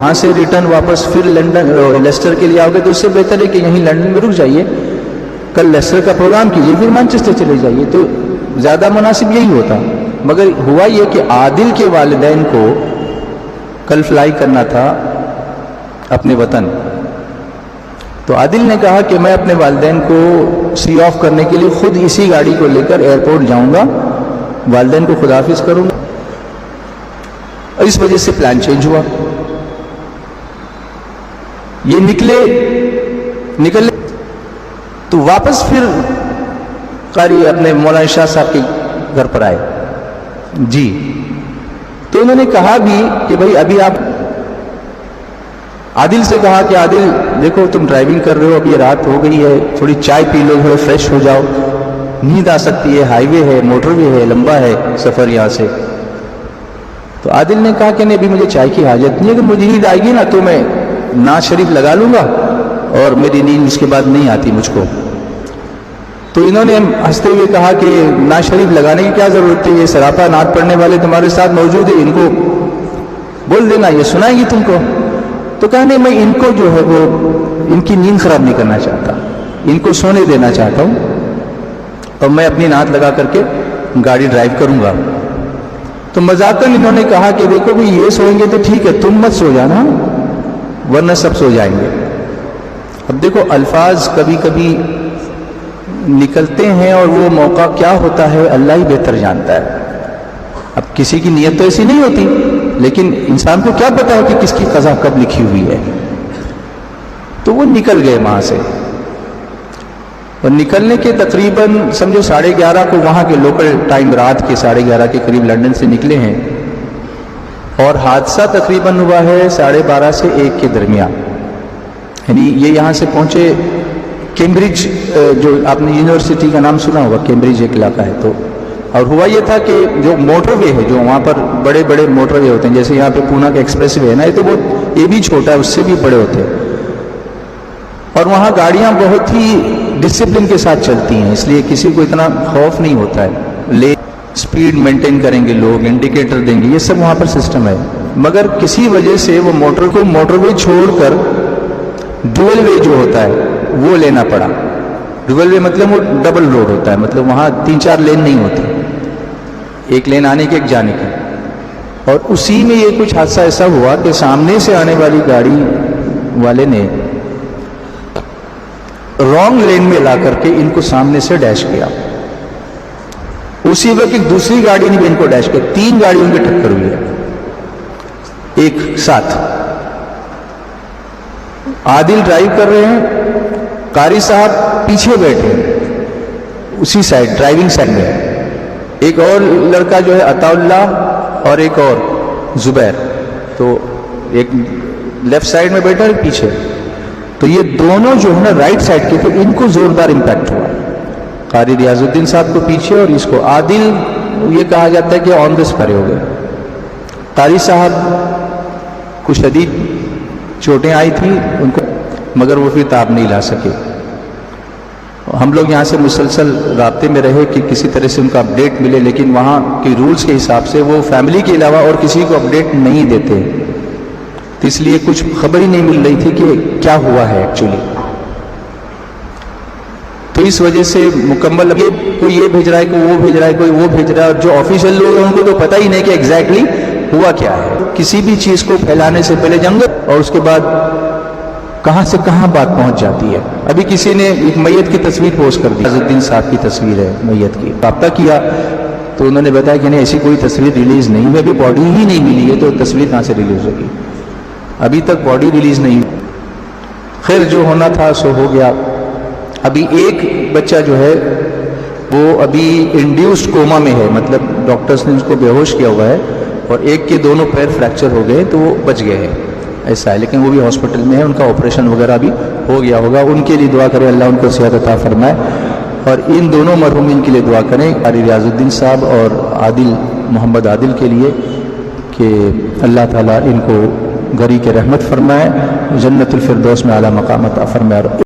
وہاں سے ریٹرن واپس پھر لندن لیسٹر کے لیے آؤ گے تو اس سے بہتر ہے کہ یہیں لندن میں رک جائیے، کل لیسٹر کا پروگرام کیجیے، پھر مانچسٹر چلے جائیے، تو زیادہ مناسب یہی ہوتا۔ مگر ہوا یہ کہ عادل کے والدین کو کل فلائی کرنا تھا اپنے وطن، تو عادل نے کہا کہ میں اپنے والدین کو سی آف کرنے کے لیے خود اسی گاڑی کو لے کر ایئرپورٹ جاؤں گا، والدین کو خداحافظ کروں گا، اور اس وجہ سے پلان چینج ہوا۔ یہ نکلے تو واپس پھر قاری اپنے مولانا شاہ صاحب کے گھر پر آئے جی، تو انہوں نے کہا بھی کہ بھائی ابھی آپ عادل سے کہا کہ عادل دیکھو تم ڈرائیونگ کر رہے ہو، اب یہ رات ہو گئی ہے، تھوڑی چائے پی لو، تھوڑا فریش ہو جاؤ، نیند آ سکتی ہے، ہائی وے ہے، موٹر وے ہے، لمبا ہے سفر یہاں سے۔ تو عادل نے کہا کہ نہیں ابھی مجھے چائے کی حاجت نہیں ہے، اگر مجھے نیند آئے گی نا تو میں نعت شریف لگا لوں گا اور میری نیند اس کے بعد نہیں آتی مجھ کو۔ تو انہوں نے ہنستے ہوئے کہا کہ نعت شریف لگانے کی کیا ضرورت ہے، یہ سراپا نعت پڑھنے والے تمہارے ساتھ موجود ہیں، ان کو بول دینا یہ سنائیں گی تم کو۔ تو کہا نہیں میں ان کو جو ہے وہ ان کی نیند خراب نہیں کرنا چاہتا، ان کو سونے دینا چاہتا ہوں، اور میں اپنی نعت لگا کر کے گاڑی ڈرائیو کروں گا۔ تو مذاقاً انہوں نے کہا کہ دیکھو بھی یہ سوئیں گے تو ٹھیک ہے، تم مت سو جانا ورنہ سب سو جائیں گے۔ اب دیکھو الفاظ کبھی کبھی نکلتے ہیں اور وہ موقع کیا ہوتا ہے اللہ ہی بہتر جانتا ہے۔ اب کسی کی نیت تو ایسی نہیں ہوتی، لیکن انسان کو کیا پتا ہے کہ کس کی قضا کب لکھی ہوئی ہے۔ تو وہ نکل گئے وہاں سے، اور نکلنے کے تقریباً سمجھو 11:30 کو وہاں کے لوکل ٹائم رات کے 11:30 کے قریب لندن سے نکلے ہیں، اور حادثہ تقریباً ہوا ہے 12:30 سے 1 کے درمیان، یعنی یہ یہاں سے پہنچے کیمبرج، جو آپ نے یونیورسٹی کا نام سنا ہوگا، کیمبرج ایک علاقہ ہے، تو اور ہوا یہ تھا کہ جو موٹر وے ہے، جو وہاں پر بڑے بڑے موٹر وے ہوتے ہیں، جیسے یہاں پہ پونا کا ایکسپریس وے ہے نا، یہ تو بہت یہ بھی چھوٹا ہے، اس سے بھی بڑے ہوتے ہیں، اور وہاں گاڑیاں بہت ہی ڈسپلن کے ساتھ چلتی ہیں، اس لیے کسی کو اتنا خوف نہیں ہوتا ہے، سپیڈ مینٹین کریں گے لوگ، انڈیکیٹر دیں گے، یہ سب وہاں پر سسٹم ہے۔ مگر کسی وجہ سے وہ موٹر وے چھوڑ کر ڈویل وے جو ہوتا ہے وہ لینا پڑا۔ ڈویل وے مطلب وہ ڈبل روڈ ہوتا ہے، مطلب وہاں 3-4 لین نہیں ہوتی، ایک لین آنے کی ایک جانے کی، اور اسی میں یہ کچھ حادثہ ایسا ہوا کہ سامنے سے آنے والی گاڑی والے نے رانگ لین میں لا کر کے ان کو سامنے سے ڈیش کیا، اسی وقت ایک دوسری گاڑی نے بھی ان کو ڈیش کیا، 3 گاڑیوں کی ٹکر ہوئی ہے ایک ساتھ۔ عادل ڈرائیو کر رہے ہیں، قاری صاحب پیچھے بیٹھے ہیں اسی سائڈ ڈرائیونگ سائڈ میں، ایک اور لڑکا جو ہے عطا اللہ اور ایک اور زبیر، تو ایک لیفٹ سائڈ میں بیٹھا اور پیچھے، تو یہ دونوں جو ہے نا رائٹ سائڈ کے تھے، ان کو زوردار امپیکٹ ہوا، قاری ریاض الدین صاحب کو پیچھے اور اس کو۔ عادل یہ کہا جاتا ہے کہ آن دا اسپاٹ ہو گئے، قاری صاحب کو شدید چوٹیں آئی تھی ان کو، مگر وہ پھر تاب نہیں لا سکے۔ ہم لوگ یہاں سے مسلسل رابطے میں رہے کہ کسی طرح سے ان کا اپڈیٹ ملے، لیکن وہاں کے رولز کے حساب سے وہ فیملی کے علاوہ اور کسی کو اپڈیٹ نہیں دیتے، تو اس لیے کچھ خبر ہی نہیں مل رہی تھی کہ کیا ہوا ہے ایکچولی۔ تو اس وجہ سے مکمل کوئی یہ بھیج رہا ہے، کوئی وہ بھیج رہا ہے، کوئی وہ بھیج رہا ہے، اور جو آفیشیل لوگ ہیں ان کو تو پتہ ہی نہیں کہ ایگزیکٹلی ہوا کیا ہے۔ کسی بھی چیز کو پھیلانے سے پہلے جنگل، اور اس کے بعد کہاں سے کہاں بات پہنچ جاتی ہے۔ ابھی کسی نے ایک میت کی تصویر پوسٹ کر دی، ریاض الدین صاحب کی تصویر ہے میت کی، رابطہ کیا تو انہوں نے بتایا کہ نہیں ایسی کوئی تصویر ریلیز نہیں ہوئی، ابھی باڈی ہی نہیں ملی ہے تو تصویر کہاں سے ریلیز ہوگی، ابھی تک باڈی ریلیز نہیں ہوئی۔ خیر جو ہونا تھا سو ہو گیا۔ ابھی ایک بچہ جو ہے وہ ابھی انڈیوسڈ کوما میں ہے، مطلب ڈاکٹرز نے اس کو بے ہوش کیا ہوا ہے، اور ایک کے دونوں پیر فریکچر ہو گئے تو وہ بچ گئے ہیں، ایسا ہے، لیکن وہ بھی ہاسپٹل میں ہے، ان کا آپریشن وغیرہ بھی ہو گیا ہوگا۔ ان کے لیے دعا کریں اللہ ان کو صحت عطا فرمائے، اور ان دونوں مرحومین کے لیے دعا کریں، قاری ریاض الدین صاحب اور عادل محمد عادل کے لیے، کہ اللہ تعالیٰ ان کو گھری کے رحمت فرمائے، جنت الفردوس میں اعلیٰ مقام عطا فرمائے۔